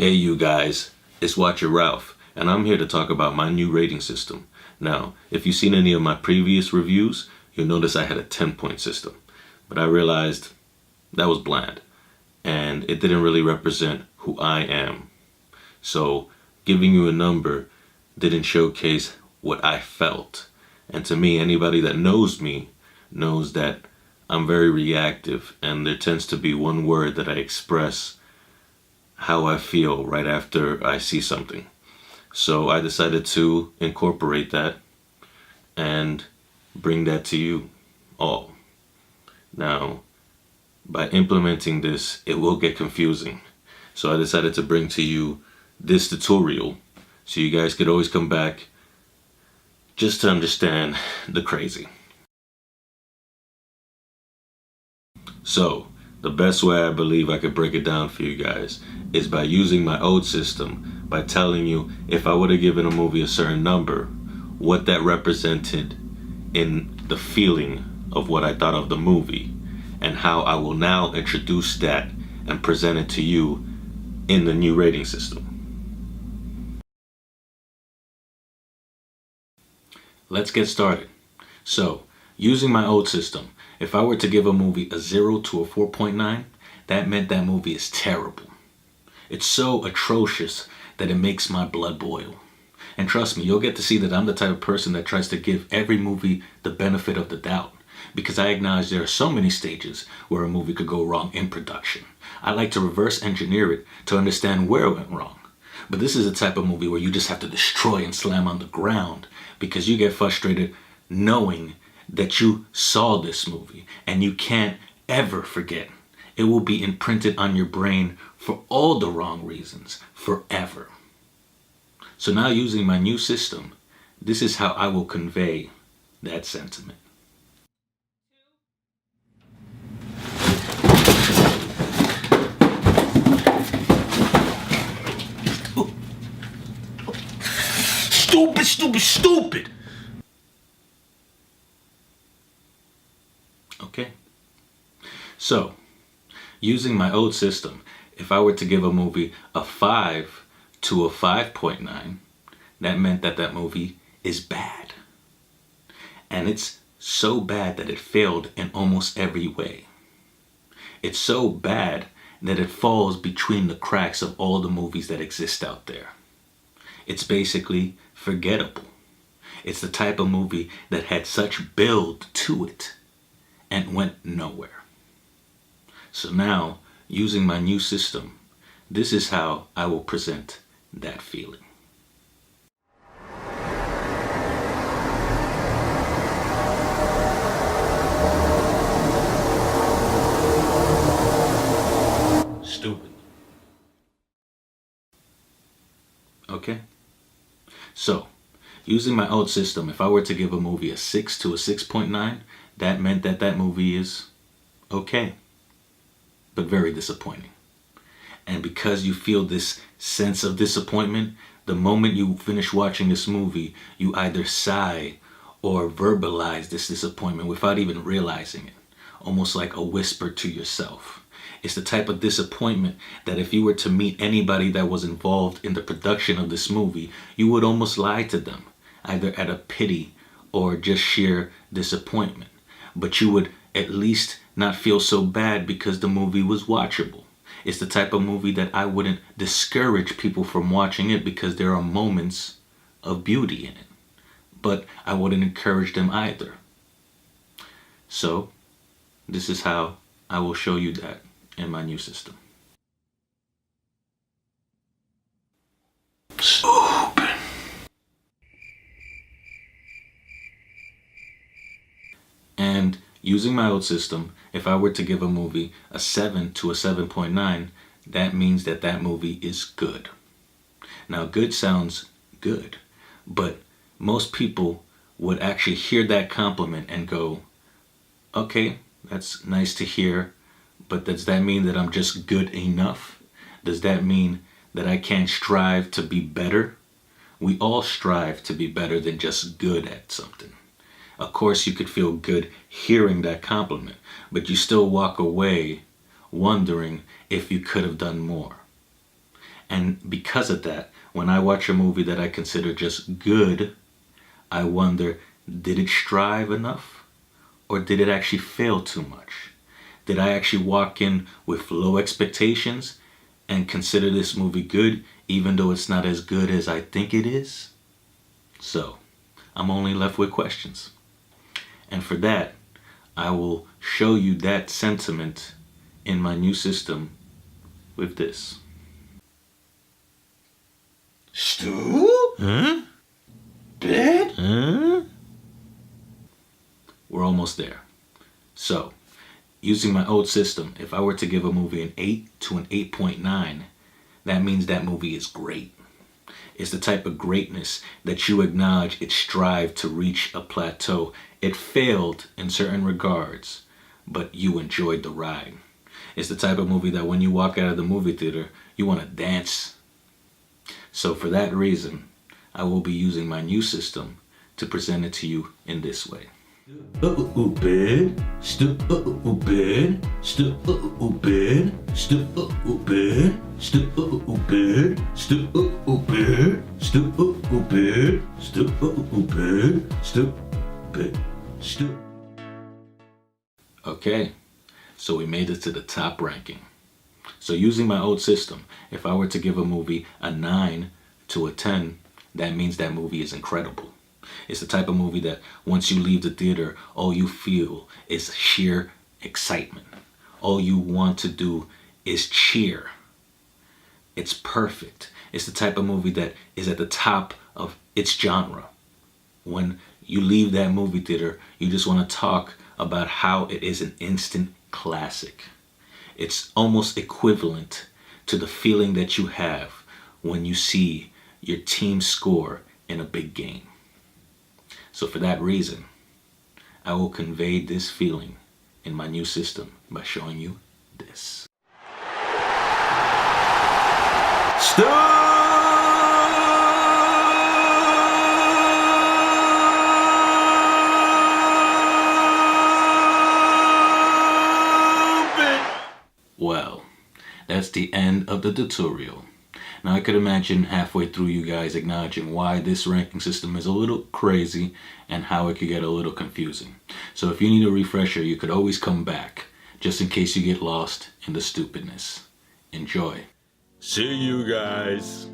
Hey you guys, it's Watcher Ralph, and I'm here to talk about my new rating system. Now, if you've seen any of my previous reviews, you'll notice I had a 10-point system. But I realized that was bland, and it didn't really represent who I am. So, giving you a number didn't showcase what I felt. And to me, anybody that knows me knows that I'm very reactive, and there tends to be one word that I express how I feel right after I see something. So I decided to incorporate that and bring that to you all. Now, by implementing this, it will get confusing. So I decided to bring to you this tutorial so you guys could always come back just to understand the crazy. So, the best way I believe I could break it down for you guys is by using my old system, by telling you if I would have given a movie a certain number, what that represented in the feeling of what I thought of the movie, and how I will now introduce that and present it to you in the new rating system. Let's get started. So, using my old system, if I were to give a movie a 0 to a 4.9, that meant that movie is terrible. It's so atrocious that it makes my blood boil. And trust me, you'll get to see that I'm the type of person that tries to give every movie the benefit of the doubt, because I acknowledge there are so many stages where a movie could go wrong in production. I like to reverse engineer it to understand where it went wrong. But this is a type of movie where you just have to destroy and slam on the ground because you get frustrated knowing that you saw this movie and you can't ever forget. It will be imprinted on your brain for all the wrong reasons forever. So now, using my new system, this is how I will convey that sentiment. Stupid, stupid, stupid! Okay. So, using my old system, if I were to give a movie a 5 to a 5.9, that meant that that movie is bad. And it's so bad that it failed in almost every way. It's so bad that it falls between the cracks of all the movies that exist out there. It's basically forgettable. It's the type of movie that had such build to it and went nowhere. So now, using my new system, this is how I will present that feeling. Stupid. Okay? So, using my old system, if I were to give a movie a 6 to a 6.9, that meant that that movie is okay, but very disappointing. And because you feel this sense of disappointment, the moment you finish watching this movie, you either sigh or verbalize this disappointment without even realizing it, almost like a whisper to yourself. It's the type of disappointment that if you were to meet anybody that was involved in the production of this movie, you would almost lie to them, either out of pity or just sheer disappointment. But you would at least not feel so bad because the movie was watchable. It's the type of movie that I wouldn't discourage people from watching it because there are moments of beauty in it. But I wouldn't encourage them either. So, this is how I will show you that in my new system. Stupid. And using my old system, if I were to give a movie a 7 to a 7.9, that means that that movie is good. Now, good sounds good, but most people would actually hear that compliment and go, okay, that's nice to hear, but does that mean that I'm just good enough? Does that mean that I can't strive to be better? We all strive to be better than just good at something. Of course, you could feel good hearing that compliment, but you still walk away wondering if you could have done more. And because of that, when I watch a movie that I consider just good, I wonder, did it strive enough? Or did it actually fail too much? Did I actually walk in with low expectations and consider this movie good, even though it's not as good as I think it is? So, I'm only left with questions. And for that, I will show you that sentiment in my new system with this. Stupid? We're almost there. So, using my old system, if I were to give a movie an 8 to an 8.9, that means that movie is great. It's the type of greatness that you acknowledge it strived to reach a plateau. It failed in certain regards, but you enjoyed the ride. It's the type of movie that when you walk out of the movie theater, you want to dance. So for that reason, I will be using my new system to present it to you in this way. Stupid, stupid, stupid, stupid, stupid, stupid, stupid, stupid, stupid. Okay, so we made it to the top ranking. So using my old system, if I were to give a movie a 9 to a 10, that means that movie is incredible. It's the type of movie that once you leave the theater, all you feel is sheer excitement. All you want to do is cheer. It's perfect. It's the type of movie that is at the top of its genre. When you leave that movie theater, you just want to talk about how it is an instant classic. It's almost equivalent to the feeling that you have when you see your team score in a big game. So for that reason, I will convey this feeling in my new system by showing you this. Well, that's the end of the tutorial. Now I could imagine halfway through you guys acknowledging why this ranking system is a little crazy and how it could get a little confusing. So if you need a refresher, you could always come back, just in case you get lost in the stupidness. Enjoy. See you guys.